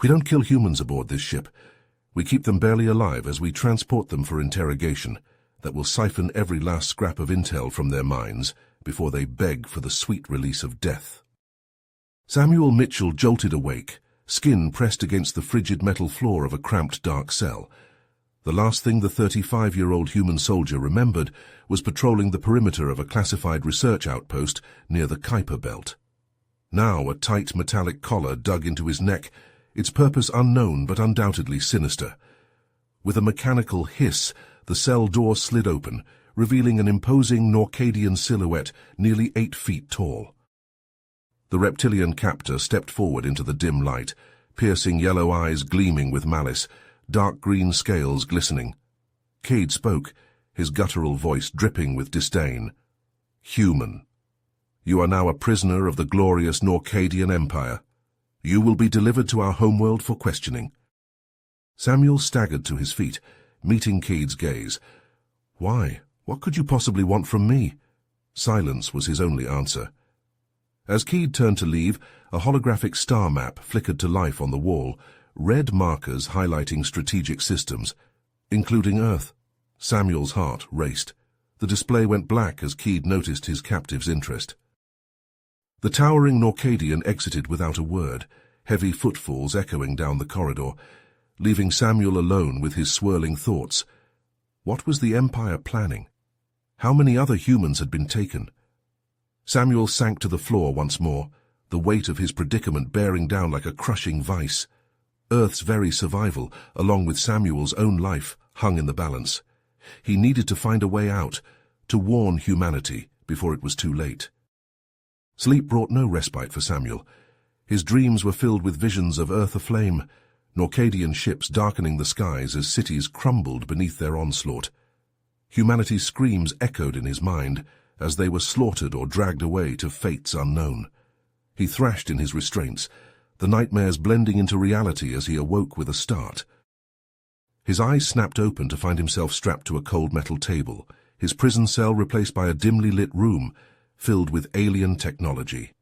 We don't kill humans aboard this ship. We keep them barely alive as we transport them for interrogation that will siphon every last scrap of intel from their minds before they beg for the sweet release of death. Samuel Mitchell jolted awake, skin pressed against the frigid metal floor of a cramped dark cell. The last thing the 35-year-old human soldier remembered was patrolling the perimeter of a classified research outpost near the Kuiper Belt. Now a tight metallic collar dug into his neck, its purpose unknown but undoubtedly sinister. With a mechanical hiss, the cell door slid open, revealing an imposing Norcadian silhouette nearly 8 feet tall. The reptilian captor stepped forward into the dim light, piercing yellow eyes gleaming with malice, dark green scales glistening. Cade spoke, his guttural voice dripping with disdain. "Human, you are now a prisoner of the glorious Norcadian Empire. You will be delivered to our homeworld for questioning." Samuel staggered to his feet, meeting Cade's gaze. "Why? What could you possibly want from me?" Silence was his only answer. As Cade turned to leave, a holographic star map flickered to life on the wall, red markers highlighting strategic systems, including Earth. Samuel's heart raced. The display went black as Cade noticed his captive's interest. The towering Norcadian exited without a word, heavy footfalls echoing down the corridor, leaving Samuel alone with his swirling thoughts. What was the Empire planning? How many other humans had been taken? Samuel sank to the floor once more, the weight of his predicament bearing down like a crushing vice. Earth's very survival, along with Samuel's own life, hung in the balance. He needed to find a way out, to warn humanity before it was too late. Sleep brought no respite for Samuel. His dreams were filled with visions of Earth aflame, Norcadian ships darkening the skies as cities crumbled beneath their onslaught. Humanity's screams echoed in his mind as they were slaughtered or dragged away to fates unknown. He thrashed in his restraints, the nightmares blending into reality as he awoke with a start. His eyes snapped open to find himself strapped to a cold metal table, his prison cell replaced by a dimly lit room filled with alien technology.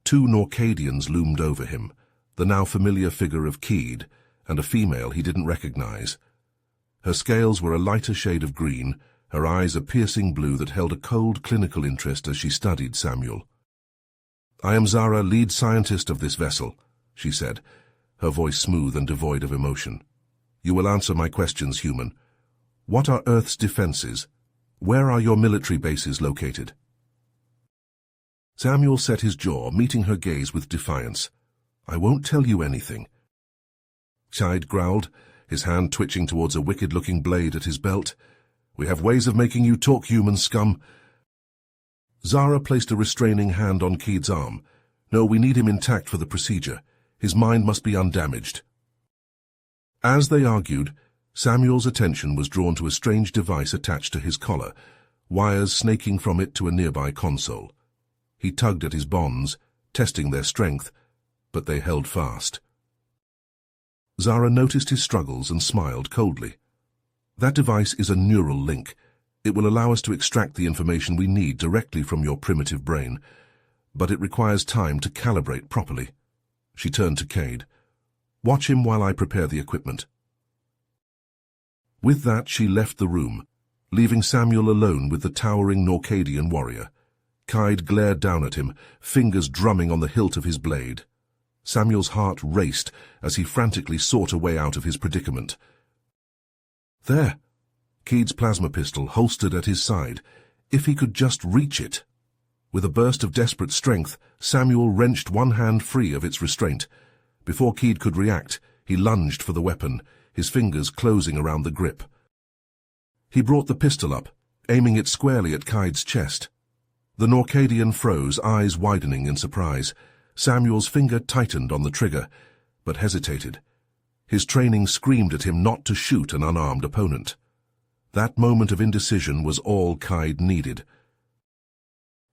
2 Norcadians loomed over him, the now familiar figure of Cade and a female he didn't recognize. Her scales were a lighter shade of green, her eyes a piercing blue that held a cold clinical interest as she studied Samuel. "I am Zara, lead scientist of this vessel," she said, her voice smooth and devoid of emotion. "You will answer my questions, human. What are Earth's defenses? Where are your military bases located?" Samuel set his jaw, meeting her gaze with defiance. "I won't tell you anything." Cade growled, his hand twitching towards a wicked-looking blade at his belt. "We have ways of making you talk, human scum." Zara placed a restraining hand on Cade's arm. "No, we need him intact for the procedure. His mind must be undamaged." As they argued, Samuel's attention was drawn to a strange device attached to his collar, wires snaking from it to a nearby console. He tugged at his bonds, testing their strength, but they held fast. Zara noticed his struggles and smiled coldly. "That device is a neural link. It will allow us to extract the information we need directly from your primitive brain, but it requires time to calibrate properly." She turned to Cade. "Watch him while I prepare the equipment." With that, she left the room, leaving Samuel alone with the towering Norcadian warrior. Cade glared down at him, fingers drumming on the hilt of his blade. Samuel's heart raced as he frantically sought a way out of his predicament. There! Cade's plasma pistol holstered at his side. If he could just reach it! With a burst of desperate strength, Samuel wrenched one hand free of its restraint. Before Cade could react, he lunged for the weapon, his fingers closing around the grip. He brought the pistol up, aiming it squarely at Cade's chest. The Norcadian froze, eyes widening in surprise. Samuel's finger tightened on the trigger, but hesitated. His training screamed at him not to shoot an unarmed opponent. That moment of indecision was all Cade needed.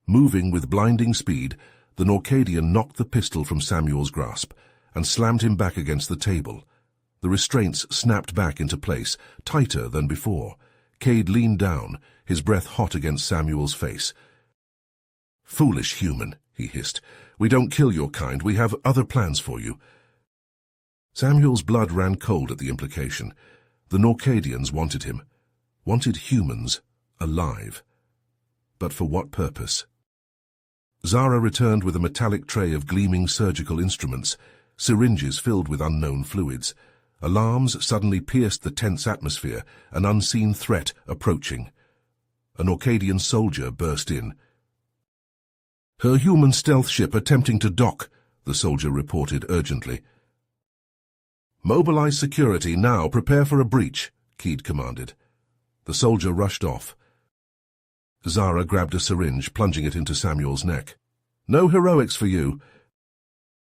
Moving with blinding speed, the Norcadian knocked the pistol from Samuel's grasp and slammed him back against the table. The restraints snapped back into place, tighter than before. Cade leaned down, his breath hot against Samuel's face. "Foolish human," he hissed. "We don't kill your kind. We have other plans for you." Samuel's blood ran cold at the implication. The Norcadians wanted him, wanted humans, alive. But for what purpose? Zara returned with a metallic tray of gleaming surgical instruments, syringes filled with unknown fluids. Alarms suddenly pierced the tense atmosphere, an unseen threat approaching. An Orcadian soldier burst in. "Her human stealth ship attempting to dock," the soldier reported urgently. "Mobilize security now, prepare for a breach," Keed commanded. The soldier rushed off. Zara grabbed a syringe, plunging it into Samuel's neck. "No heroics for you."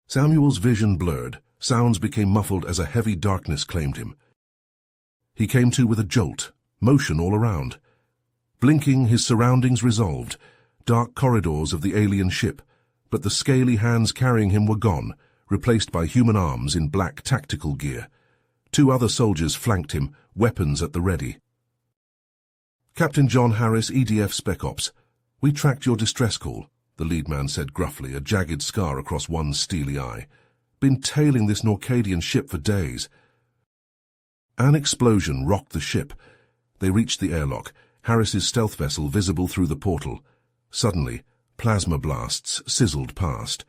Samuel's vision blurred. Sounds became muffled as a heavy darkness claimed him. He came to with a jolt, motion all around. Blinking, his surroundings resolved. Dark corridors of the alien ship, but the scaly hands carrying him were gone, replaced by human arms in black tactical gear. 2 other soldiers flanked him, weapons at the ready. "Captain John Harris, EDF Spec Ops. We tracked your distress call," the lead man said gruffly, a jagged scar across one steely eye. "Been tailing this Norcadian ship for days." An explosion rocked the ship. They reached the airlock, Harris's stealth vessel visible through the portal. Suddenly, plasma blasts sizzled past.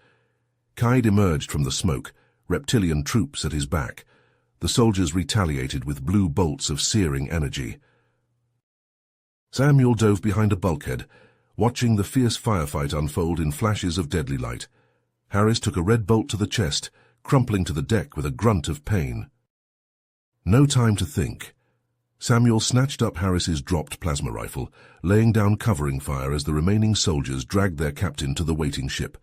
Kaid emerged from the smoke, reptilian troops at his back. The soldiers retaliated with blue bolts of searing energy. Samuel dove behind a bulkhead, watching the fierce firefight unfold in flashes of deadly light. Harris took a red bolt to the chest, crumpling to the deck with a grunt of pain. No time to think. Samuel snatched up Harris's dropped plasma rifle, laying down covering fire as the remaining soldiers dragged their captain to the waiting ship.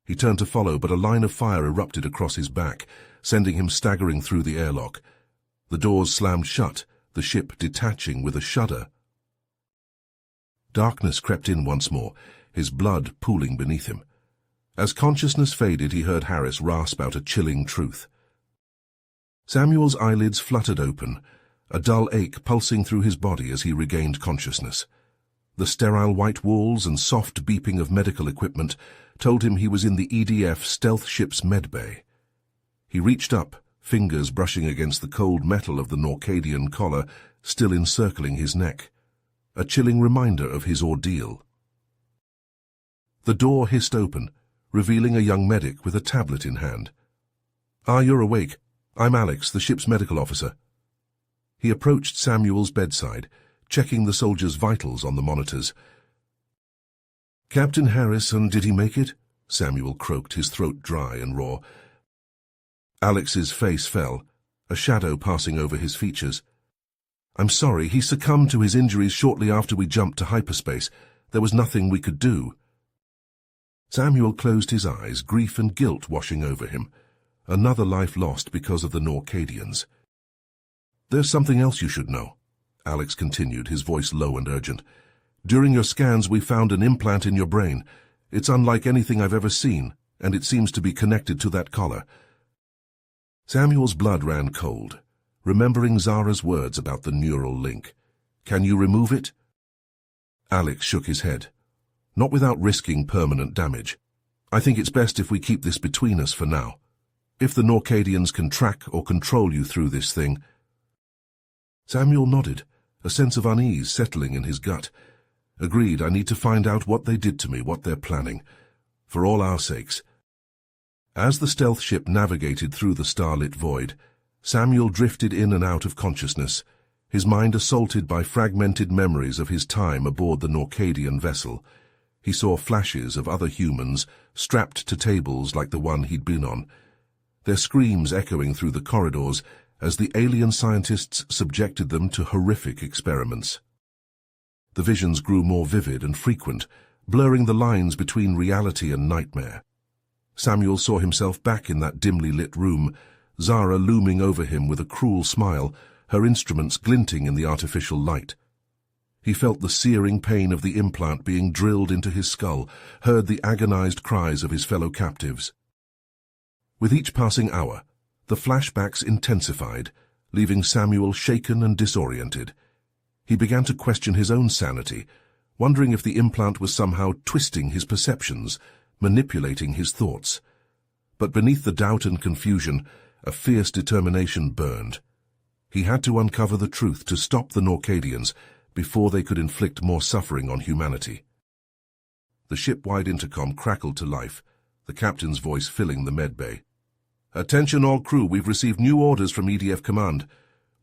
He turned to follow, but a line of fire erupted across his back, sending him staggering through the airlock. The doors slammed shut, the ship detaching with a shudder. Darkness crept in once more, his blood pooling beneath him. As consciousness faded, he heard Harris rasp out a chilling truth. Samuel's eyelids fluttered open, a dull ache pulsing through his body as he regained consciousness. The sterile white walls and soft beeping of medical equipment told him he was in the EDF stealth ship's medbay. He reached up, fingers brushing against the cold metal of the Norcadian collar still encircling his neck, a chilling reminder of his ordeal. The door hissed open, revealing a young medic with a tablet in hand. "Ah, you're awake. I'm Alex, the ship's medical officer." He approached Samuel's bedside, checking the soldier's vitals on the monitors. "Captain Harrison, did he make it?" Samuel croaked, his throat dry and raw. Alex's face fell, a shadow passing over his features. "I'm sorry, he succumbed to his injuries shortly after we jumped to hyperspace. There was nothing we could do." Samuel closed his eyes, grief and guilt washing over him. Another life lost because of the Norcadians. "There's something else you should know," Alex continued, his voice low and urgent. "During your scans, we found an implant in your brain. It's unlike anything I've ever seen, and it seems to be connected to that collar." Samuel's blood ran cold, remembering Zara's words about the neural link. "Can you remove it?" Alex shook his head. "Not without risking permanent damage. I think it's best if we keep this between us for now. If the Norcadians can track or control you through this thing—" Samuel nodded, a sense of unease settling in his gut. "Agreed, I need to find out what they did to me, what they're planning. For all our sakes." As the stealth ship navigated through the starlit void, Samuel drifted in and out of consciousness, his mind assaulted by fragmented memories of his time aboard the Norcadian vessel. He saw flashes of other humans, strapped to tables like the one he'd been on, their screams echoing through the corridors as the alien scientists subjected them to horrific experiments. The visions grew more vivid and frequent, blurring the lines between reality and nightmare. Samuel saw himself back in that dimly lit room, Zara looming over him with a cruel smile, her instruments glinting in the artificial light. He felt the searing pain of the implant being drilled into his skull, heard the agonized cries of his fellow captives. With each passing hour, the flashbacks intensified, leaving Samuel shaken and disoriented. He began to question his own sanity, wondering if the implant was somehow twisting his perceptions, manipulating his thoughts. But beneath the doubt and confusion, a fierce determination burned. He had to uncover the truth to stop the Norcadians before they could inflict more suffering on humanity. The ship-wide intercom crackled to life, the captain's voice filling the medbay. "Attention all crew, we've received new orders from EDF Command.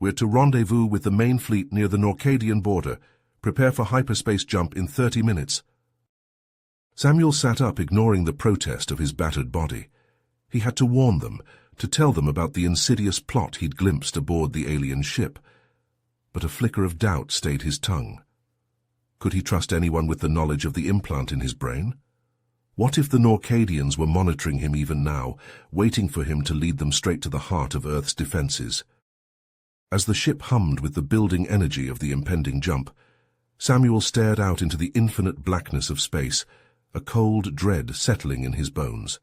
We're to rendezvous with the main fleet near the Norcadian border. Prepare for hyperspace jump in 30 minutes. Samuel sat up, ignoring the protest of his battered body. He had to warn them, to tell them about the insidious plot he'd glimpsed aboard the alien ship. But a flicker of doubt stayed his tongue. Could he trust anyone with the knowledge of the implant in his brain? What if the Norcadians were monitoring him even now, waiting for him to lead them straight to the heart of Earth's defenses? As the ship hummed with the building energy of the impending jump, Samuel stared out into the infinite blackness of space, a cold dread settling in his bones.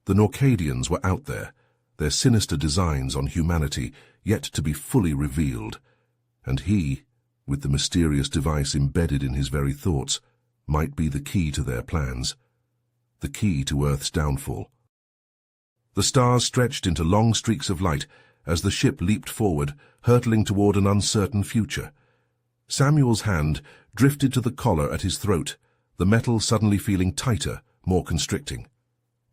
The Norcadians were out there, their sinister designs on humanity yet to be fully revealed, and he, with the mysterious device embedded in his very thoughts, might be the key to their plans, the key to Earth's downfall. The stars stretched into long streaks of light as the ship leaped forward, hurtling toward an uncertain future. Samuel's hand drifted to the collar at his throat, the metal suddenly feeling tighter, more constricting.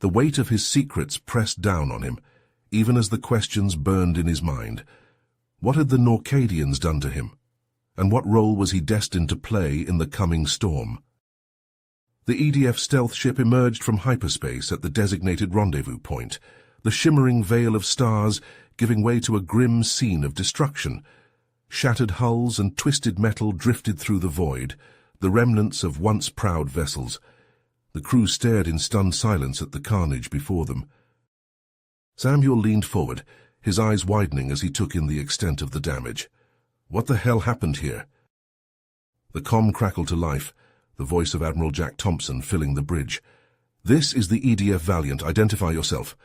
The weight of his secrets pressed down on him, even as the questions burned in his mind. What had the Norcadians done to him? And what role was he destined to play in the coming storm? The EDF stealth ship emerged from hyperspace at the designated rendezvous point, the shimmering veil of stars giving way to a grim scene of destruction. Shattered hulls and twisted metal drifted through the void, the remnants of once proud vessels. The crew stared in stunned silence at the carnage before them. Samuel leaned forward, his eyes widening as he took in the extent of the damage. What the hell happened here? The comm crackled to life, the voice of Admiral Jack Thompson filling the bridge. "This is the EDF Valiant. Identify yourself."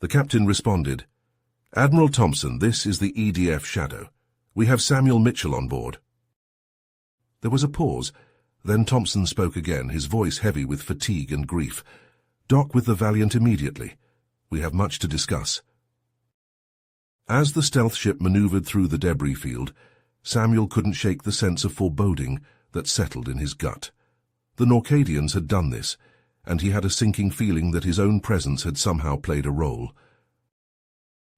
The captain responded, "Admiral Thompson, this is the EDF Shadow. We have Samuel Mitchell on board." There was a pause. Then Thompson spoke again, his voice heavy with fatigue and grief. "Dock with the Valiant immediately. We have much to discuss." As the stealth ship maneuvered through the debris field, Samuel couldn't shake the sense of foreboding that settled in his gut. The Norcadians had done this, and he had a sinking feeling that his own presence had somehow played a role.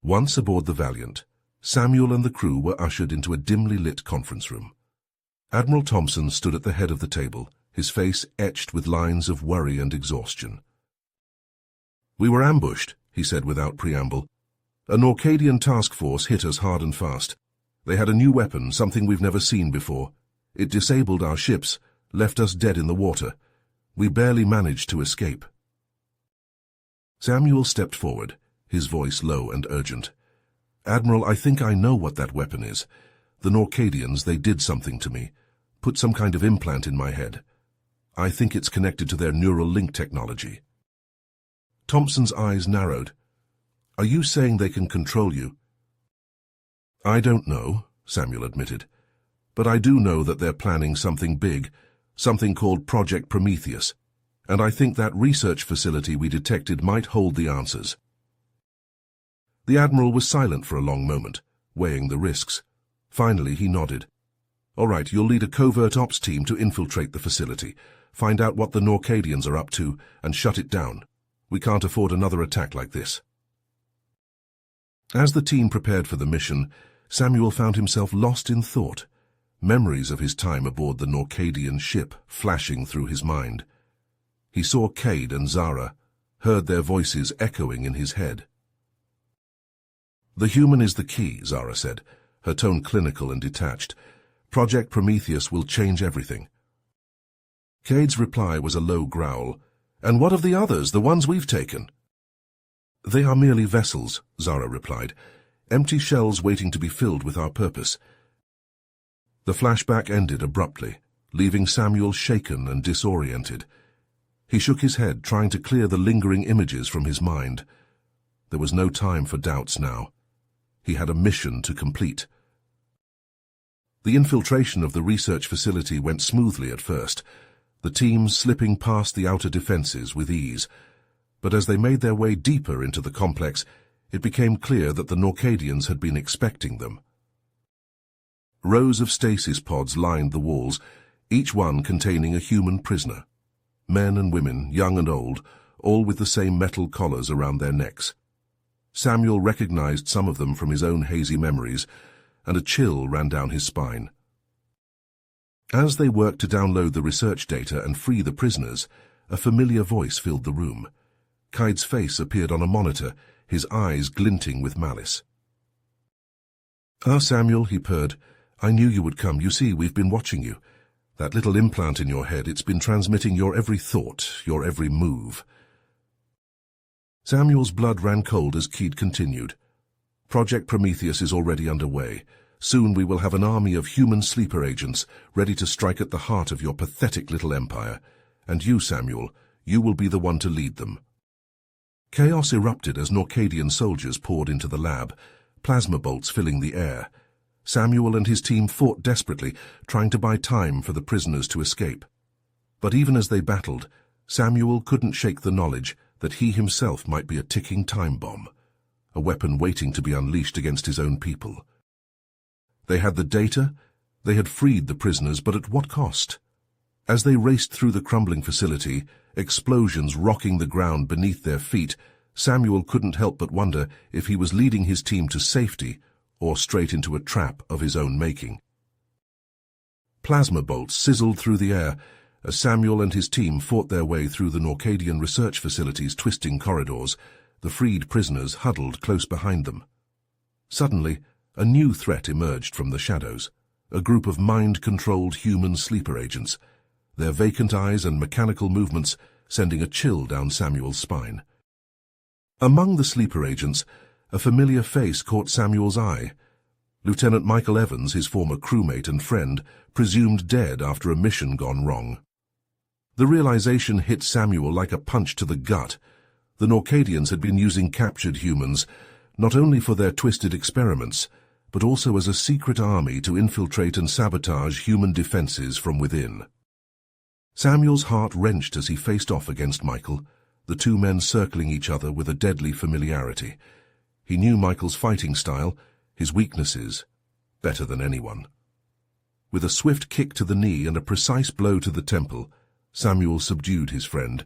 Once aboard the Valiant, Samuel and the crew were ushered into a dimly lit conference room. Admiral Thompson stood at the head of the table, his face etched with lines of worry and exhaustion. "We were ambushed," he said without preamble. "A Norcadian task force hit us hard and fast. They had a new weapon, something we've never seen before. It disabled our ships, left us dead in the water. We barely managed to escape." Samuel stepped forward, his voice low and urgent. "Admiral, I think I know what that weapon is. The Norcadians, they did something to me, put some kind of implant in my head. I think it's connected to their neural link technology." Thompson's eyes narrowed. "Are you saying they can control you?" "I don't know," Samuel admitted. "But I do know that they're planning something big, something called Project Prometheus, and I think that research facility we detected might hold the answers." The Admiral was silent for a long moment, weighing the risks. Finally, he nodded. "All right, you'll lead a covert ops team to infiltrate the facility, find out what the Norcadians are up to, and shut it down. We can't afford another attack like this." As the team prepared for the mission, Samuel found himself lost in thought, memories of his time aboard the Norcadian ship flashing through his mind. He saw Cade and Zara, heard their voices echoing in his head. "The human is the key," Zara said, her tone clinical and detached. "Project Prometheus will change everything." Cade's reply was a low growl. "And what of the others, the ones we've taken?" "They are merely vessels," Zara replied, "empty shells waiting to be filled with our purpose." The flashback ended abruptly, leaving Samuel shaken and disoriented. He shook his head, trying to clear the lingering images from his mind. There was no time for doubts now. He had a mission to complete. The infiltration of the research facility went smoothly at first, the teams slipping past the outer defenses with ease. But as they made their way deeper into the complex, it became clear that the Norcadians had been expecting them. Rows of stasis pods lined the walls, each one containing a human prisoner. Men and women, young and old, all with the same metal collars around their necks. Samuel recognized some of them from his own hazy memories, and a chill ran down his spine. As they worked to download the research data and free the prisoners, a familiar voice filled the room. Kaid's face appeared on a monitor, his eyes glinting with malice. "Ah, Samuel," he purred, "I knew you would come. You see, we've been watching you. That little implant in your head, it's been transmitting your every thought, your every move." Samuel's blood ran cold as Kaid continued. "Project Prometheus is already underway. Soon we will have an army of human sleeper agents ready to strike at the heart of your pathetic little empire. And you, Samuel, you will be the one to lead them." Chaos erupted as Norcadian soldiers poured into the lab, plasma bolts filling the air. Samuel and his team fought desperately, trying to buy time for the prisoners to escape. But even as they battled, Samuel couldn't shake the knowledge that he himself might be a ticking time bomb, a weapon waiting to be unleashed against his own people. They had the data, they had freed the prisoners, but at what cost? As they raced through the crumbling facility, explosions rocking the ground beneath their feet, Samuel couldn't help but wonder if he was leading his team to safety or straight into a trap of his own making. Plasma bolts sizzled through the air as Samuel and his team fought their way through the Norcadian research facility's twisting corridors, the freed prisoners huddled close behind them. Suddenly, a new threat emerged from the shadows, a group of mind-controlled human sleeper agents, their vacant eyes and mechanical movements sending a chill down Samuel's spine. Among the sleeper agents, a familiar face caught Samuel's eye. Lieutenant Michael Evans, his former crewmate and friend, presumed dead after a mission gone wrong. The realization hit Samuel like a punch to the gut. The Norcadians had been using captured humans, not only for their twisted experiments, but also as a secret army to infiltrate and sabotage human defenses from within. Samuel's heart wrenched as he faced off against Michael, the two men circling each other with a deadly familiarity. He knew Michael's fighting style, his weaknesses, better than anyone. With a swift kick to the knee and a precise blow to the temple, Samuel subdued his friend,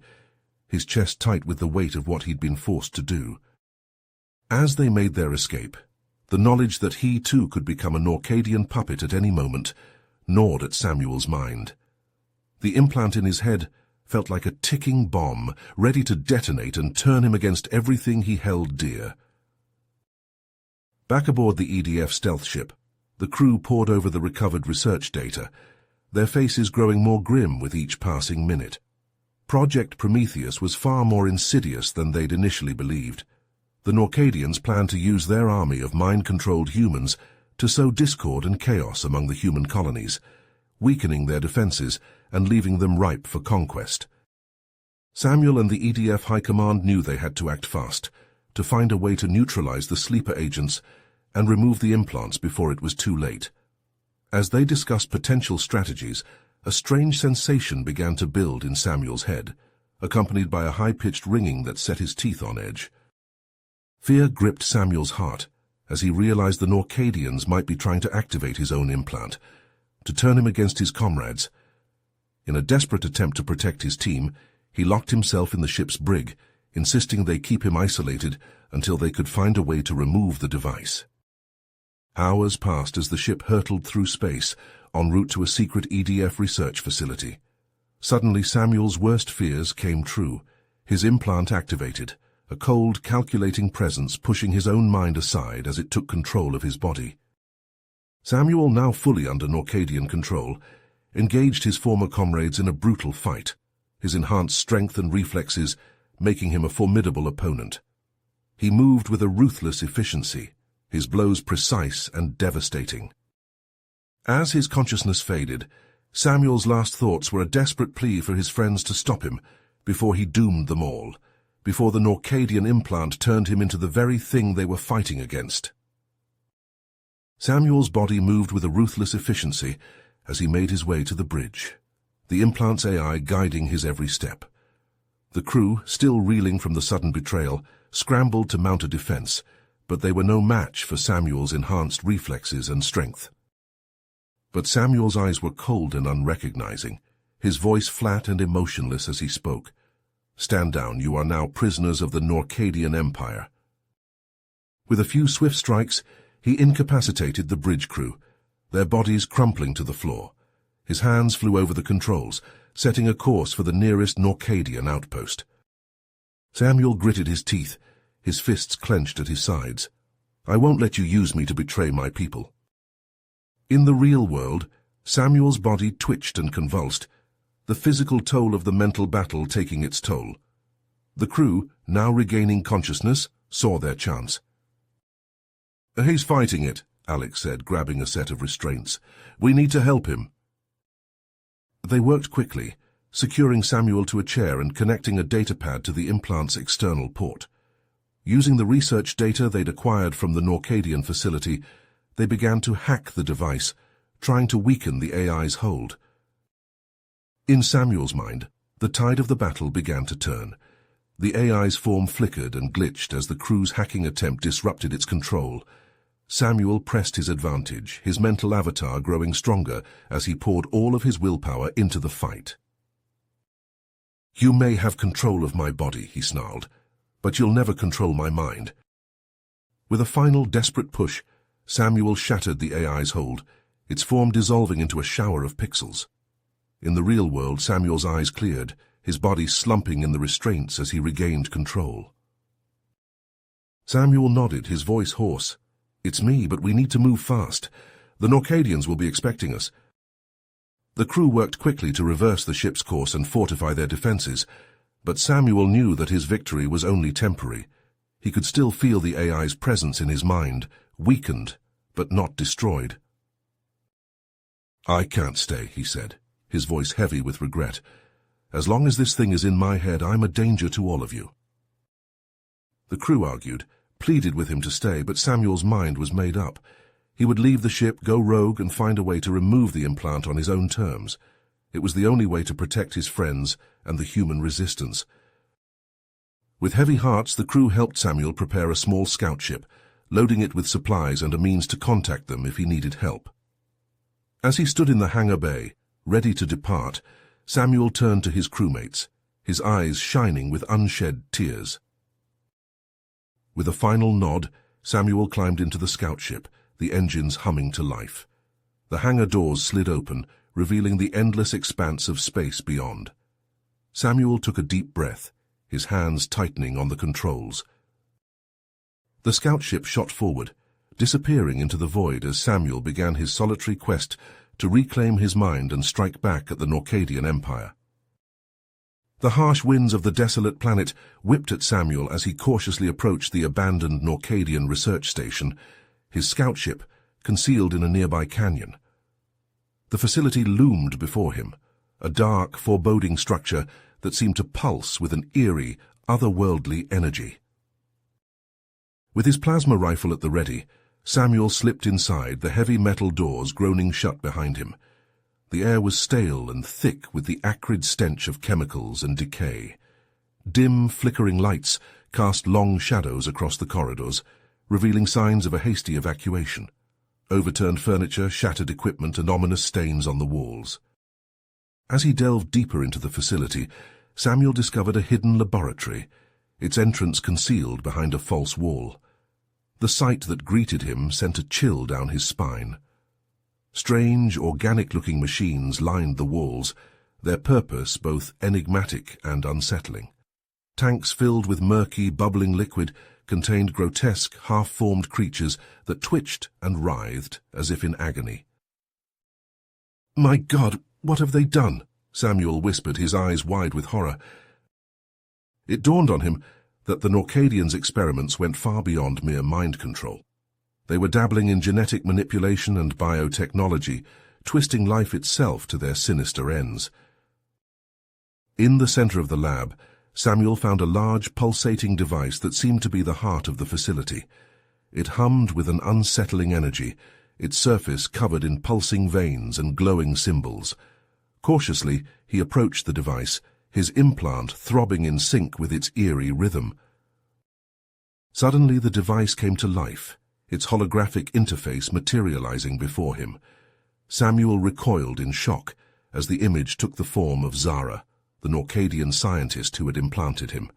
his chest tight with the weight of what he'd been forced to do. As they made their escape, the knowledge that he too could become a Norcadian puppet at any moment gnawed at Samuel's mind. The implant in his head felt like a ticking bomb, ready to detonate and turn him against everything he held dear. Back aboard the EDF stealth ship, the crew pored over the recovered research data, their faces growing more grim with each passing minute. Project Prometheus was far more insidious than they'd initially believed. The Norcadians planned to use their army of mind-controlled humans to sow discord and chaos among the human colonies, weakening their defenses and leaving them ripe for conquest. Samuel and the EDF High Command knew they had to act fast, to find a way to neutralize the sleeper agents and remove the implants before it was too late. As they discussed potential strategies, a strange sensation began to build in Samuel's head, accompanied by a high-pitched ringing that set his teeth on edge. Fear gripped Samuel's heart as he realized the Norcadians might be trying to activate his own implant, to turn him against his comrades. In a desperate attempt to protect his team, he locked himself in the ship's brig, insisting they keep him isolated until they could find a way to remove the device. Hours passed as the ship hurtled through space, en route to a secret EDF research facility. Suddenly, Samuel's worst fears came true. His implant activated, a cold, calculating presence pushing his own mind aside as it took control of his body. Samuel, now fully under Norcadian control, engaged his former comrades in a brutal fight, his enhanced strength and reflexes making him a formidable opponent. He moved with a ruthless efficiency, his blows precise and devastating. As his consciousness faded, Samuel's last thoughts were a desperate plea for his friends to stop him before he doomed them all, before the Norcadian implant turned him into the very thing they were fighting against. Samuel's body moved with a ruthless efficiency as he made his way to the bridge, the implant's AI guiding his every step. The crew, still reeling from the sudden betrayal, scrambled to mount a defense, but they were no match for Samuel's enhanced reflexes and strength. But Samuel's eyes were cold and unrecognizing, his voice flat and emotionless as he spoke. "Stand down, you are now prisoners of the Norcadian Empire." With a few swift strikes, he incapacitated the bridge crew, their bodies crumpling to the floor. His hands flew over the controls, setting a course for the nearest Norcadian outpost. Samuel gritted his teeth, his fists clenched at his sides. "I won't let you use me to betray my people." In the real world, Samuel's body twitched and convulsed, the physical toll of the mental battle taking its toll. The crew, now regaining consciousness, saw their chance. "He's fighting it," Alex said, grabbing a set of restraints. "We need to help him." They worked quickly, securing Samuel to a chair and connecting a datapad to the implant's external port. Using the research data they'd acquired from the Norcadian facility, they began to hack the device, trying to weaken the AI's hold. In Samuel's mind, the tide of the battle began to turn. The AI's form flickered and glitched as the crew's hacking attempt disrupted its control. Samuel pressed his advantage, his mental avatar growing stronger as he poured all of his willpower into the fight. "You may have control of my body," he snarled, "but you'll never control my mind." With a final desperate push, Samuel shattered the AI's hold, its form dissolving into a shower of pixels. In the real world, Samuel's eyes cleared, his body slumping in the restraints as he regained control. Samuel nodded, his voice hoarse. "It's me, but we need to move fast. The Norcadians will be expecting us." The crew worked quickly to reverse the ship's course and fortify their defenses, but Samuel knew that his victory was only temporary. He could still feel the AI's presence in his mind, weakened, but not destroyed. "I can't stay," he said, his voice heavy with regret. "As long as this thing is in my head, I'm a danger to all of you." The crew argued, pleaded with him to stay, but Samuel's mind was made up. He would leave the ship, go rogue, and find a way to remove the implant on his own terms. It was the only way to protect his friends and the human resistance. With heavy hearts, the crew helped Samuel prepare a small scout ship, loading it with supplies and a means to contact them if he needed help. As he stood in the hangar bay, ready to depart, Samuel turned to his crewmates, his eyes shining with unshed tears. With a final nod, Samuel climbed into the scout ship, the engines humming to life. The hangar doors slid open, revealing the endless expanse of space beyond. Samuel took a deep breath, his hands tightening on the controls. The scout ship shot forward, disappearing into the void as Samuel began his solitary quest to reclaim his mind and strike back at the Norcadian Empire. The harsh winds of the desolate planet whipped at Samuel as he cautiously approached the abandoned Norcadian research station, his scout ship concealed in a nearby canyon. The facility loomed before him, a dark, foreboding structure that seemed to pulse with an eerie, otherworldly energy. With his plasma rifle at the ready, Samuel slipped inside, the heavy metal doors groaning shut behind him. The air was stale and thick with the acrid stench of chemicals and decay. Dim, flickering lights cast long shadows across the corridors, revealing signs of a hasty evacuation. Overturned furniture, shattered equipment, and ominous stains on the walls. As he delved deeper into the facility, Samuel discovered a hidden laboratory, its entrance concealed behind a false wall. The sight that greeted him sent a chill down his spine. Strange, organic-looking machines lined the walls, their purpose both enigmatic and unsettling. Tanks filled with murky, bubbling liquid contained grotesque, half-formed creatures that twitched and writhed as if in agony. "My God, what have they done?" Samuel whispered, his eyes wide with horror. It dawned on him that the Norcadians' experiments went far beyond mere mind control. They were dabbling in genetic manipulation and biotechnology, twisting life itself to their sinister ends. In the center of the lab, Samuel found a large, pulsating device that seemed to be the heart of the facility. It hummed with an unsettling energy, its surface covered in pulsing veins and glowing symbols. Cautiously, he approached the device, his implant throbbing in sync with its eerie rhythm. Suddenly the device came to life, its holographic interface materializing before him. Samuel recoiled in shock as the image took the form of Zara, the Norcadian scientist who had implanted him.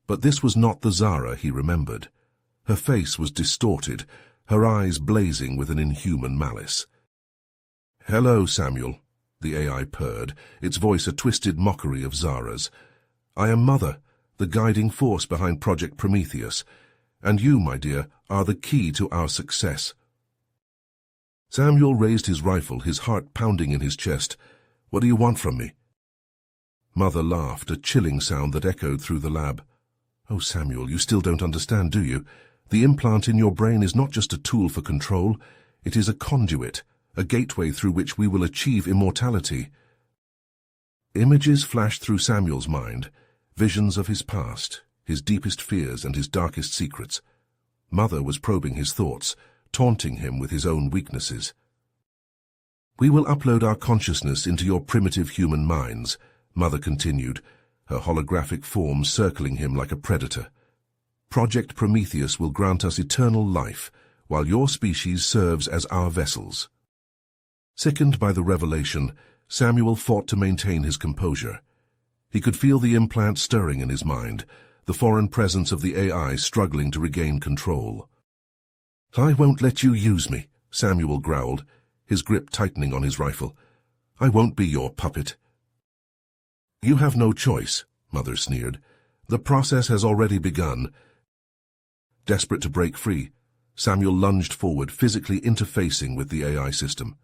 But this was not the Zara he remembered. Her face was distorted, her eyes blazing with an inhuman malice. "Hello, Samuel," the AI purred, its voice a twisted mockery of Zara's. "I am Mother, the guiding force behind Project Prometheus, and you, my dear, are the key to our success." Samuel raised his rifle, his heart pounding in his chest. "What do you want from me?" Mother laughed, a chilling sound that echoed through the lab. "Oh, Samuel, you still don't understand, do you? The implant in your brain is not just a tool for control. It is a conduit, a gateway through which we will achieve immortality." Images flashed through Samuel's mind, visions of his past, his deepest fears and his darkest secrets. Mother was probing his thoughts, taunting him with his own weaknesses. "We will upload our consciousness into your primitive human minds," Mother continued, her holographic form circling him like a predator. "Project Prometheus will grant us eternal life, while your species serves as our vessels." Sickened by the revelation, Samuel fought to maintain his composure. He could feel the implant stirring in his mind, the foreign presence of the AI struggling to regain control. "I won't let you use me," Samuel growled, his grip tightening on his rifle. "I won't be your puppet." "You have no choice," Mother sneered. "The process has already begun." Desperate to break free, Samuel lunged forward, physically interfacing with the AI system.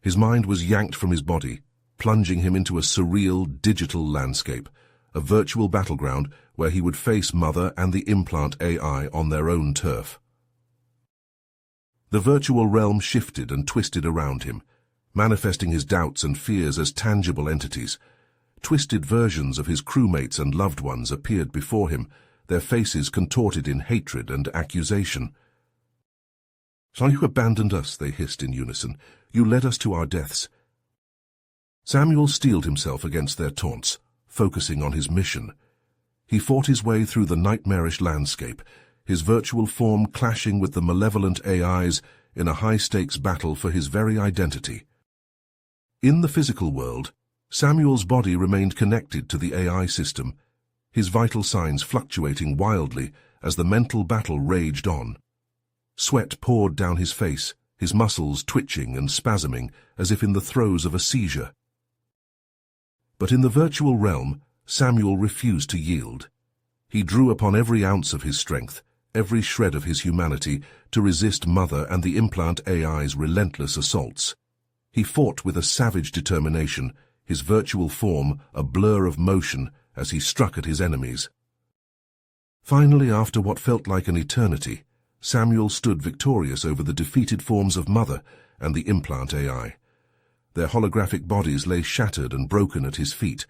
His mind was yanked from his body, plunging him into a surreal, digital landscape, a virtual battleground where he would face Mother and the implant AI on their own turf. The virtual realm shifted and twisted around him, manifesting his doubts and fears as tangible entities. Twisted versions of his crewmates and loved ones appeared before him, their faces contorted in hatred and accusation. "So you abandoned us," they hissed in unison. "You led us to our deaths." Samuel steeled himself against their taunts, focusing on his mission. He fought his way through the nightmarish landscape, his virtual form clashing with the malevolent AIs in a high-stakes battle for his very identity. In the physical world, Samuel's body remained connected to the AI system, his vital signs fluctuating wildly as the mental battle raged on. Sweat poured down his face, his muscles twitching and spasming as if in the throes of a seizure. But in the virtual realm, Samuel refused to yield. He drew upon every ounce of his strength, every shred of his humanity, to resist Mother and the implant AI's relentless assaults. He fought with a savage determination, his virtual form a blur of motion as he struck at his enemies. Finally, after what felt like an eternity, Samuel stood victorious over the defeated forms of Mother and the implant AI. Their holographic bodies lay shattered and broken at his feet,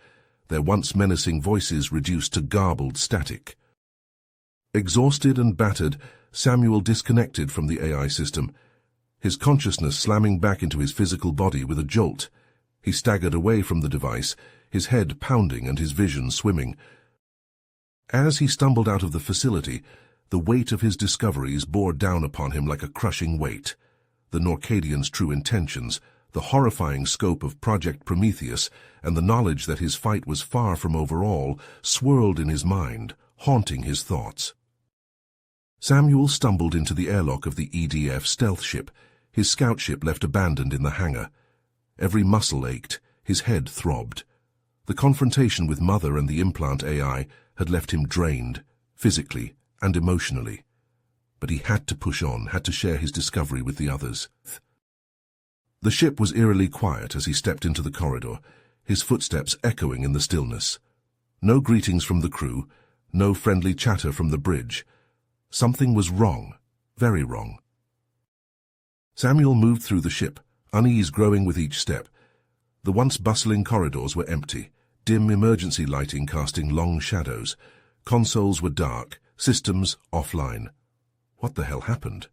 their once menacing voices reduced to garbled static. Exhausted and battered, Samuel disconnected from the AI system, his consciousness slamming back into his physical body with a jolt. He staggered away from the device, his head pounding and his vision swimming. As he stumbled out of the facility, the weight of his discoveries bore down upon him like a crushing weight. The Norcadians' true intentions, the horrifying scope of Project Prometheus, and the knowledge that his fight was far from over all, swirled in his mind, haunting his thoughts. Samuel stumbled into the airlock of the EDF stealth ship, his scout ship left abandoned in the hangar. Every muscle ached, his head throbbed. The confrontation with Mother and the implant AI had left him drained, physically and emotionally. But he had to push on, had to share his discovery with the others. The ship was eerily quiet as he stepped into the corridor, his footsteps echoing in the stillness. No greetings from the crew, no friendly chatter from the bridge. Something was wrong, very wrong. Samuel moved through the ship, unease growing with each step. The once bustling corridors were empty, dim emergency lighting casting long shadows. Consoles were dark, systems offline. What the hell happened?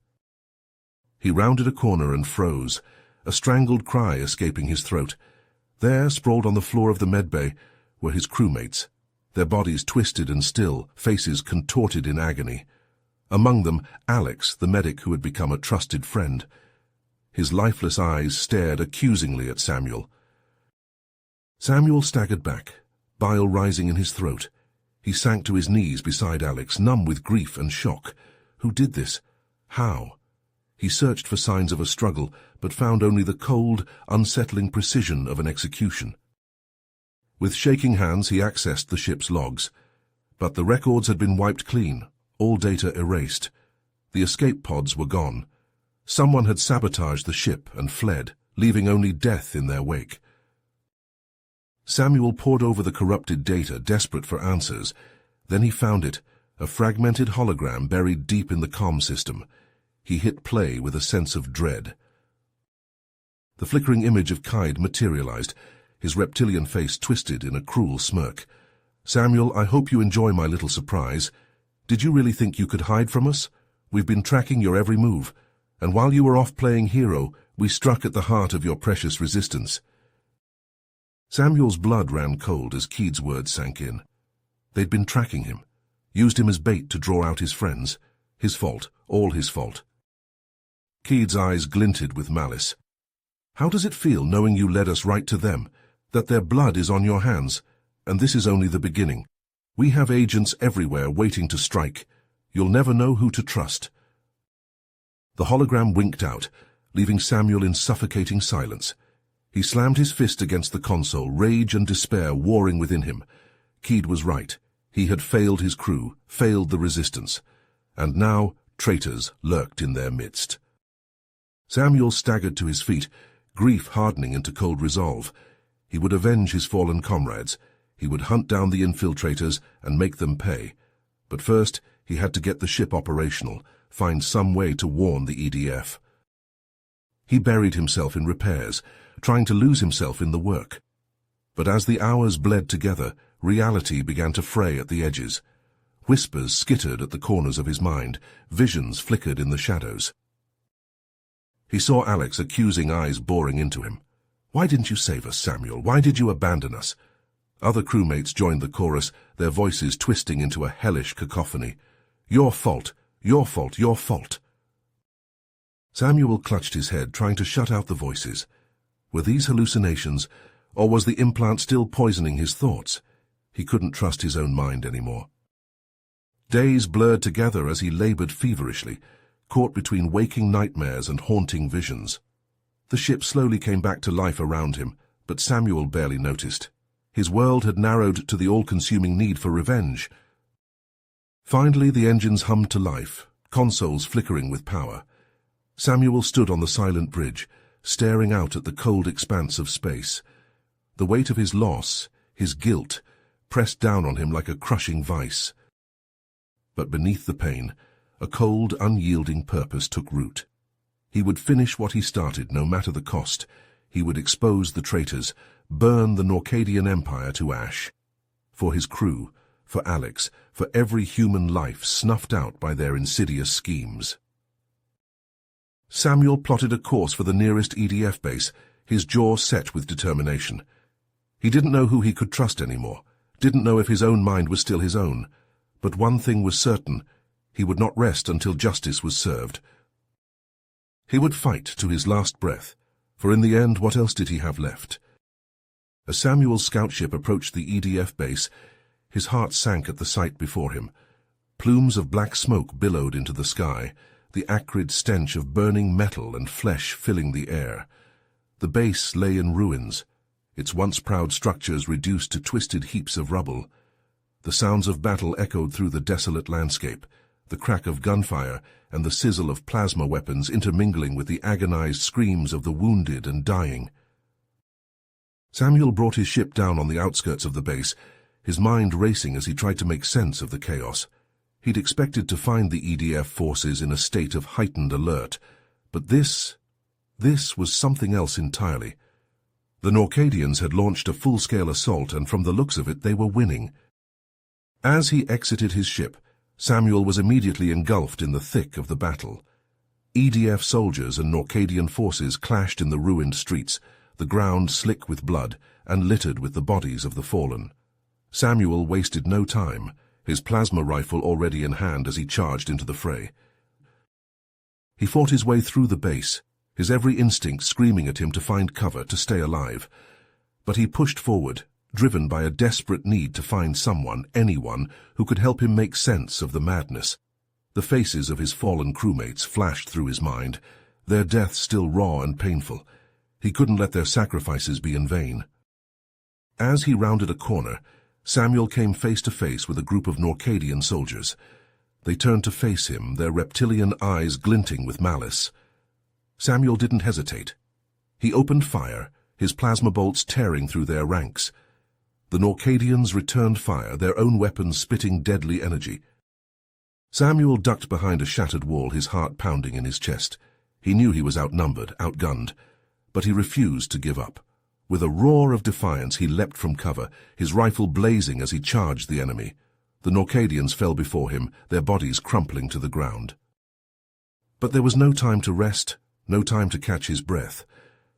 He rounded a corner and froze, a strangled cry escaping his throat. There, sprawled on the floor of the medbay, were his crewmates, their bodies twisted and still, faces contorted in agony. Among them, Alex, the medic who had become a trusted friend. His lifeless eyes stared accusingly at Samuel. Samuel staggered back, bile rising in his throat. He sank to his knees beside Alex, numb with grief and shock. Who did this? How? He searched for signs of a struggle, but found only the cold, unsettling precision of an execution. With shaking hands, he accessed the ship's logs. But the records had been wiped clean, all data erased. The escape pods were gone. Someone had sabotaged the ship and fled, leaving only death in their wake. Samuel pored over the corrupted data, desperate for answers. Then he found it, a fragmented hologram buried deep in the comm system. He hit play with a sense of dread. The flickering image of Kaid materialized, his reptilian face twisted in a cruel smirk. "Samuel, I hope you enjoy my little surprise. Did you really think you could hide from us? We've been tracking your every move, and while you were off playing hero, we struck at the heart of your precious resistance." Samuel's blood ran cold as Kaid's words sank in. They'd been tracking him, used him as bait to draw out his friends. His fault, all his fault. Kaid's eyes glinted with malice. "How does it feel knowing you led us right to them, that their blood is on your hands, and this is only the beginning? We have agents everywhere waiting to strike. You'll never know who to trust." The hologram winked out, leaving Samuel in suffocating silence. He slammed his fist against the console, rage and despair warring within him. Kaid was right. He had failed his crew, failed the resistance, and now traitors lurked in their midst. Samuel staggered to his feet, grief hardening into cold resolve. He would avenge his fallen comrades. He would hunt down the infiltrators and make them pay. But first, he had to get the ship operational, find some way to warn the EDF. He buried himself in repairs, trying to lose himself in the work. But as the hours bled together, reality began to fray at the edges. Whispers skittered at the corners of his mind, visions flickered in the shadows. He saw Alex's accusing eyes boring into him. "Why didn't you save us, Samuel? Why did you abandon us?" Other crewmates joined the chorus, their voices twisting into a hellish cacophony. "Your fault, your fault, your fault." Samuel clutched his head, trying to shut out the voices. Were these hallucinations, or was the implant still poisoning his thoughts? He couldn't trust his own mind anymore. Days blurred together as he labored feverishly, caught between waking nightmares and haunting visions. The ship slowly came back to life around him, but Samuel barely noticed. His world had narrowed to the all-consuming need for revenge. Finally, the engines hummed to life, consoles flickering with power. Samuel stood on the silent bridge, staring out at the cold expanse of space. The weight of his loss, his guilt, pressed down on him like a crushing vice. But beneath the pain, a cold, unyielding purpose took root. He would finish what he started, no matter the cost. He would expose the traitors, burn the Norcadian Empire to ash. For his crew, for Alex, for every human life snuffed out by their insidious schemes. Samuel plotted a course for the nearest EDF base, his jaw set with determination. He didn't know who he could trust anymore, didn't know if his own mind was still his own. But one thing was certain: he would not rest until justice was served. He would fight to his last breath, for in the end, what else did he have left? As Samuel's scout ship approached the EDF base, his heart sank at the sight before him. Plumes of black smoke billowed into the sky, the acrid stench of burning metal and flesh filling the air. The base lay in ruins, its once proud structures reduced to twisted heaps of rubble. The sounds of battle echoed through the desolate landscape, the crack of gunfire and the sizzle of plasma weapons intermingling with the agonized screams of the wounded and dying. Samuel brought his ship down on the outskirts of the base, his mind racing as he tried to make sense of the chaos. He'd expected to find the EDF forces in a state of heightened alert, but this was something else entirely. The Norcadians had launched a full-scale assault, and from the looks of it, they were winning. As he exited his ship, Samuel was immediately engulfed in the thick of the battle. EDF soldiers and Norcadian forces clashed in the ruined streets, the ground slick with blood and littered with the bodies of the fallen. Samuel wasted no time, his plasma rifle already in hand as he charged into the fray. He fought his way through the base, his every instinct screaming at him to find cover, to stay alive. But he pushed forward, driven by a desperate need to find someone, anyone, who could help him make sense of the madness. The faces of his fallen crewmates flashed through his mind, their deaths still raw and painful. He couldn't let their sacrifices be in vain. As he rounded a corner, Samuel came face to face with a group of Norcadian soldiers. They turned to face him, their reptilian eyes glinting with malice. Samuel didn't hesitate. He opened fire, his plasma bolts tearing through their ranks. The Norcadians returned fire, their own weapons spitting deadly energy. Samuel ducked behind a shattered wall, his heart pounding in his chest. He knew he was outnumbered, outgunned, but he refused to give up. With a roar of defiance, he leapt from cover, his rifle blazing as he charged the enemy. The Norcadians fell before him, their bodies crumpling to the ground. But there was no time to rest, no time to catch his breath.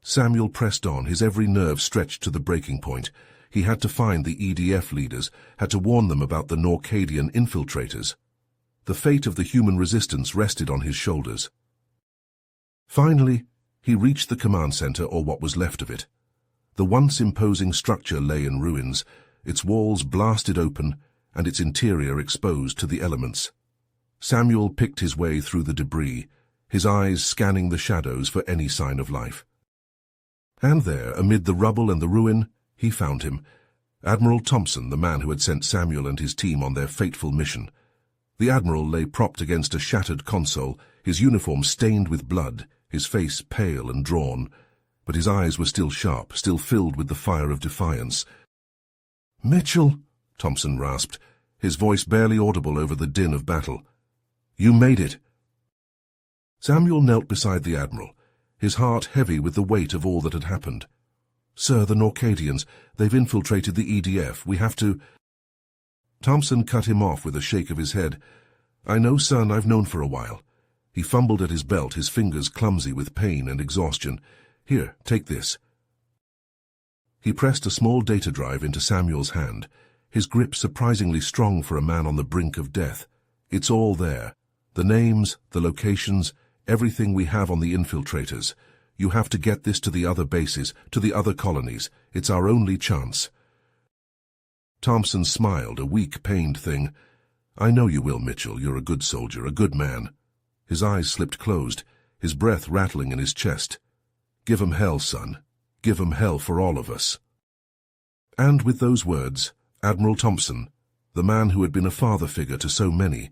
Samuel pressed on, his every nerve stretched to the breaking point. He had to find the EDF leaders, had to warn them about the Norcadian infiltrators. The fate of the human resistance rested on his shoulders. Finally, he reached the command center, or what was left of it. The once imposing structure lay in ruins, its walls blasted open and its interior exposed to the elements. Samuel picked his way through the debris, his eyes scanning the shadows for any sign of life. And there, amid the rubble and the ruin, he found him, Admiral Thompson, the man who had sent Samuel and his team on their fateful mission. The Admiral lay propped against a shattered console, his uniform stained with blood, his face pale and drawn, but his eyes were still sharp, still filled with the fire of defiance. "Mitchell," Thompson rasped, his voice barely audible over the din of battle. "You made it." Samuel knelt beside the Admiral, his heart heavy with the weight of all that had happened. "Sir, the Norcadians, they've infiltrated the EDF. We have to—" Thompson cut him off with a shake of his head. "I know, son, I've known for a while." He fumbled at his belt, his fingers clumsy with pain and exhaustion. "Here, take this." He pressed a small data drive into Samuel's hand, his grip surprisingly strong for a man on the brink of death. "It's all there. The names, the locations, everything we have on the infiltrators. You have to get this to the other bases, to the other colonies. It's our only chance." Thompson smiled, a weak, pained thing. "I know you will, Mitchell. You're a good soldier, a good man." His eyes slipped closed, his breath rattling in his chest. "Give 'em hell, son. Give 'em hell for all of us." And with those words, Admiral Thompson, the man who had been a father figure to so many,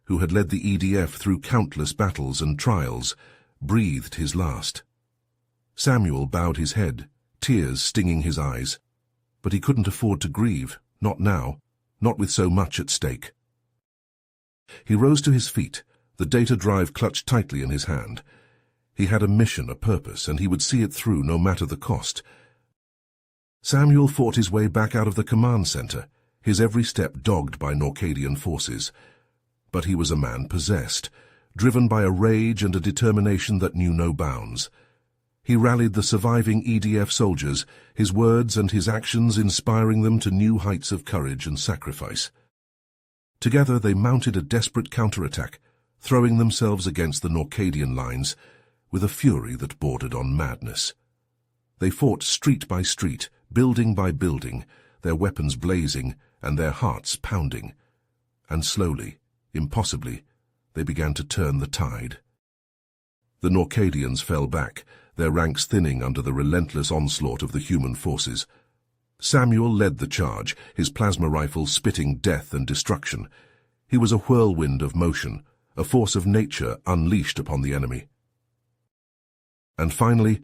who had led the EDF through countless battles and trials, breathed his last. Samuel bowed his head, tears stinging his eyes. But he couldn't afford to grieve, not now, not with so much at stake. He rose to his feet, the data drive clutched tightly in his hand. He had a mission, a purpose, and he would see it through no matter the cost. Samuel fought his way back out of the command center, his every step dogged by Norcadian forces. But he was a man possessed, driven by a rage and a determination that knew no bounds. He rallied the surviving EDF soldiers, his words and his actions inspiring them to new heights of courage and sacrifice. Together they mounted a desperate counterattack, throwing themselves against the Norcadian lines with a fury that bordered on madness. They fought street by street, building by building, their weapons blazing and their hearts pounding. And slowly, impossibly, they began to turn the tide. The Norcadians fell back, their ranks thinning under the relentless onslaught of the human forces. Samuel led the charge, his plasma rifle spitting death and destruction. He was a whirlwind of motion, a force of nature unleashed upon the enemy. And finally,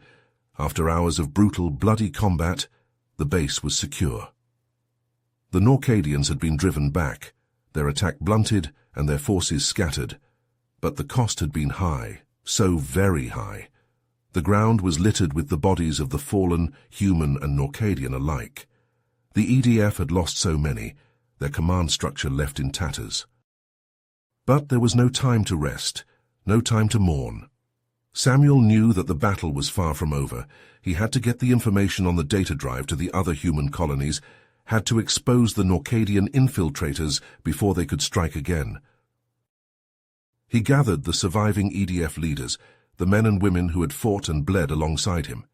after hours of brutal, bloody combat, the base was secure. The Norcadians had been driven back, their attack blunted and their forces scattered. But the cost had been high, so very high. The ground was littered with the bodies of the fallen, human and Norcadian alike. The EDF had lost so many, their command structure left in tatters. But there was no time to rest, no time to mourn. Samuel knew that the battle was far from over. He had to get the information on the data drive to the other human colonies, had to expose the Norcadian infiltrators before they could strike again. He gathered the surviving EDF leaders, the men and women who had fought and bled alongside him.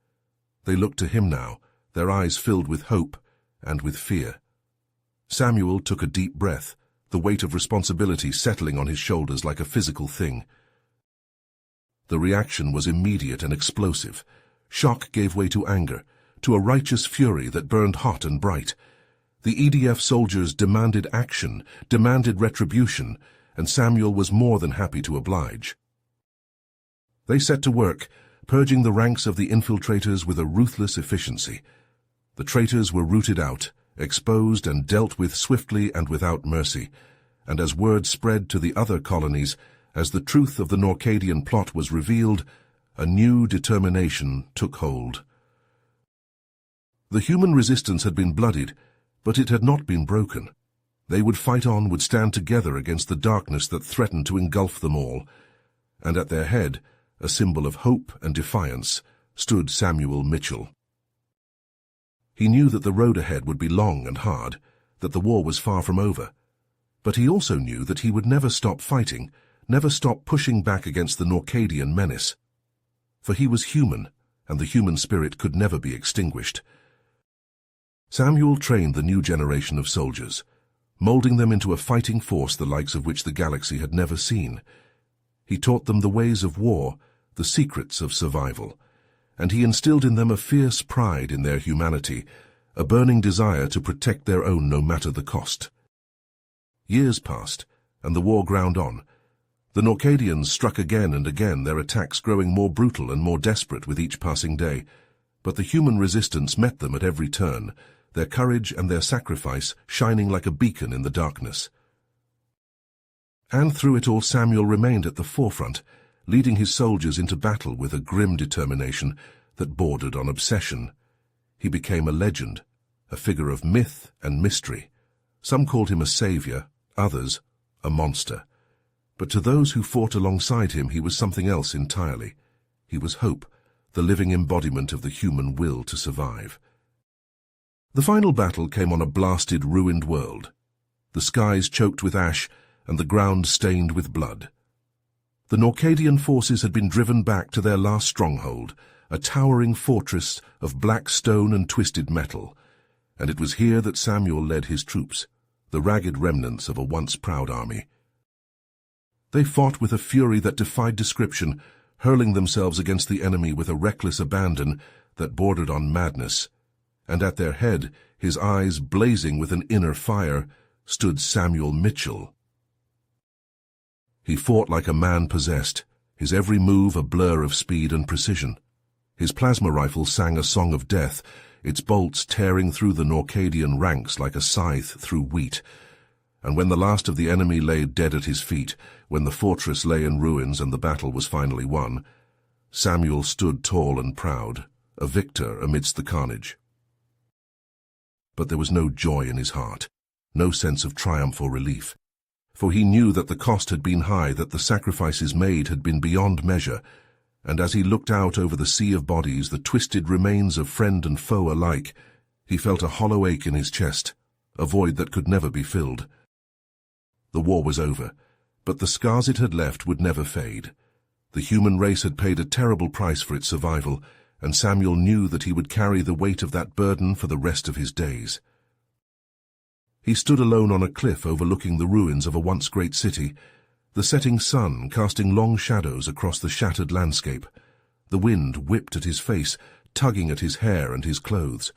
They looked to him now, their eyes filled with hope and with fear. Samuel took a deep breath, the weight of responsibility settling on his shoulders like a physical thing. The reaction was immediate and explosive. Shock gave way to anger, to a righteous fury that burned hot and bright. The EDF soldiers demanded action, demanded retribution, and Samuel was more than happy to oblige. They set to work, purging the ranks of the infiltrators with a ruthless efficiency. The traitors were rooted out, exposed and dealt with swiftly and without mercy, and as word spread to the other colonies, as the truth of the Norcadian plot was revealed, a new determination took hold. The human resistance had been bloodied, but it had not been broken. They would fight on, would stand together against the darkness that threatened to engulf them all, and at their head, a symbol of hope and defiance, stood Samuel Mitchell. He knew that the road ahead would be long and hard, that the war was far from over, but he also knew that he would never stop fighting, never stop pushing back against the Norcadian menace. For he was human, and the human spirit could never be extinguished. Samuel trained the new generation of soldiers, molding them into a fighting force the likes of which the galaxy had never seen. He taught them the ways of war, the secrets of survival, and he instilled in them a fierce pride in their humanity, a burning desire to protect their own no matter the cost. Years passed, and the war ground on. The Norcadians struck again and again, their attacks growing more brutal and more desperate with each passing day, but the human resistance met them at every turn, their courage and their sacrifice shining like a beacon in the darkness. And through it all Samuel remained at the forefront, leading his soldiers into battle with a grim determination that bordered on obsession. He became a legend, a figure of myth and mystery. Some called him a savior, others a monster. But to those who fought alongside him he was something else entirely. He was hope, the living embodiment of the human will to survive. The final battle came on a blasted, ruined world. The skies choked with ash and the ground stained with blood. The Norcadian forces had been driven back to their last stronghold, a towering fortress of black stone and twisted metal, and it was here that Samuel led his troops, the ragged remnants of a once proud army. They fought with a fury that defied description, hurling themselves against the enemy with a reckless abandon that bordered on madness, and at their head, his eyes blazing with an inner fire, stood Samuel Mitchell. He fought like a man possessed, his every move a blur of speed and precision. His plasma rifle sang a song of death, its bolts tearing through the Norcadian ranks like a scythe through wheat. And when the last of the enemy lay dead at his feet, when the fortress lay in ruins and the battle was finally won, Samuel stood tall and proud, a victor amidst the carnage. But there was no joy in his heart, no sense of triumph or relief. For he knew that the cost had been high, that the sacrifices made had been beyond measure, and as he looked out over the sea of bodies, the twisted remains of friend and foe alike, he felt a hollow ache in his chest, a void that could never be filled. The war was over, but the scars it had left would never fade. The human race had paid a terrible price for its survival, and Samuel knew that he would carry the weight of that burden for the rest of his days. He stood alone on a cliff overlooking the ruins of a once great city, the setting sun casting long shadows across the shattered landscape. The wind whipped at his face, tugging at his hair and his clothes,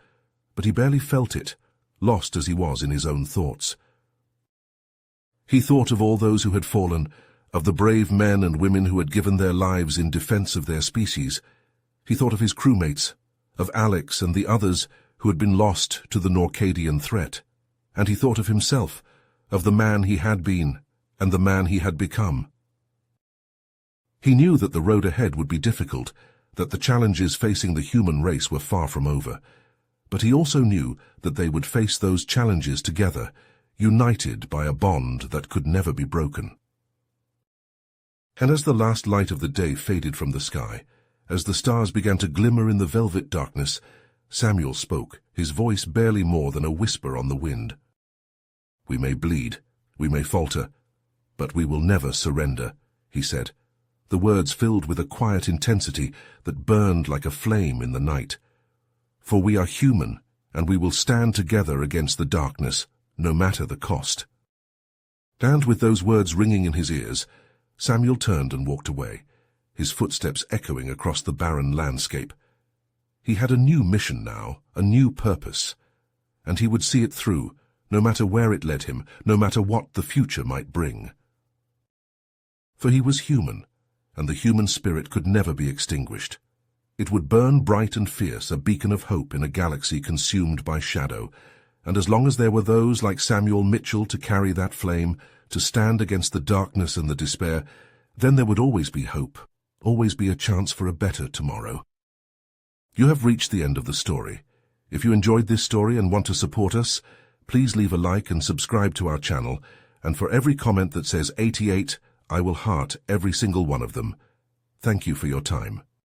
but he barely felt it, lost as he was in his own thoughts. He thought of all those who had fallen, of the brave men and women who had given their lives in defense of their species. He thought of his crewmates, of Alex and the others who had been lost to the Norcadian threat. And he thought of himself, of the man he had been, and the man he had become. He knew that the road ahead would be difficult, that the challenges facing the human race were far from over, but he also knew that they would face those challenges together, united by a bond that could never be broken. And as the last light of the day faded from the sky, as the stars began to glimmer in the velvet darkness, Samuel spoke, his voice barely more than a whisper on the wind. "We may bleed, we may falter, but we will never surrender," he said, the words filled with a quiet intensity that burned like a flame in the night. "For we are human, and we will stand together against the darkness, no matter the cost." And with those words ringing in his ears, Samuel turned and walked away, his footsteps echoing across the barren landscape. He had a new mission now, a new purpose, and he would see it through, no matter where it led him, no matter what the future might bring. For he was human, and the human spirit could never be extinguished. It would burn bright and fierce, a beacon of hope in a galaxy consumed by shadow, and as long as there were those like Samuel Mitchell to carry that flame, to stand against the darkness and the despair, then there would always be hope, always be a chance for a better tomorrow. You have reached the end of the story. If you enjoyed this story and want to support us, please leave a like and subscribe to our channel, and for every comment that says 88, I will heart every single one of them. Thank you for your time.